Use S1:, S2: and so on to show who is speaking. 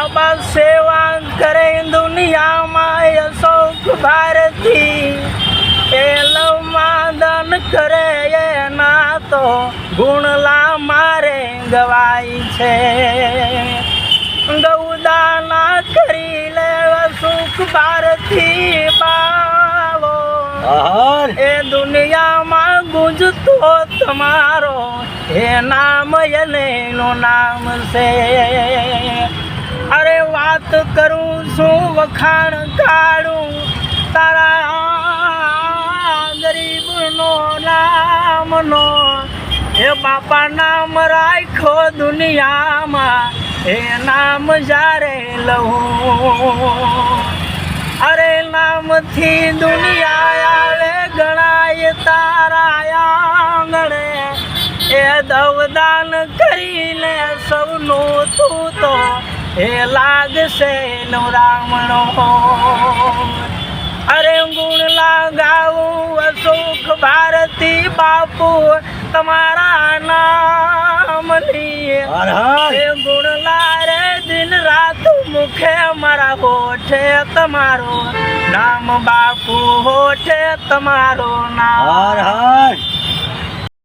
S1: बाबा सेवा करे दुनिया में अशोक भारती मादन करे ये ना तो गुणला मारे गवाई छे गौदाना करी ले अशोक भारती बावो ए दुनिया में गुंजतो तुम्हारो हे नाम यलेनो नाम से अरे बात करूं सु वखाण काढूं तारा गरीब नो नाम नो हे बापा नाम राखो दुनिया में हे नाम जारे लहू अरे नाम थी दुनिया आवे गणाय तारा आंगणे ए दवदान करी ले सबनो तू तो हे लाग से नो रामणो अरे गुण लगाऊ अशोक भारती बापू तुम्हारा नाम लिए गुण लारे दिन रात मुखे मारा होठे तुम्हारो नाम बापू होठे तुम्हारो नाम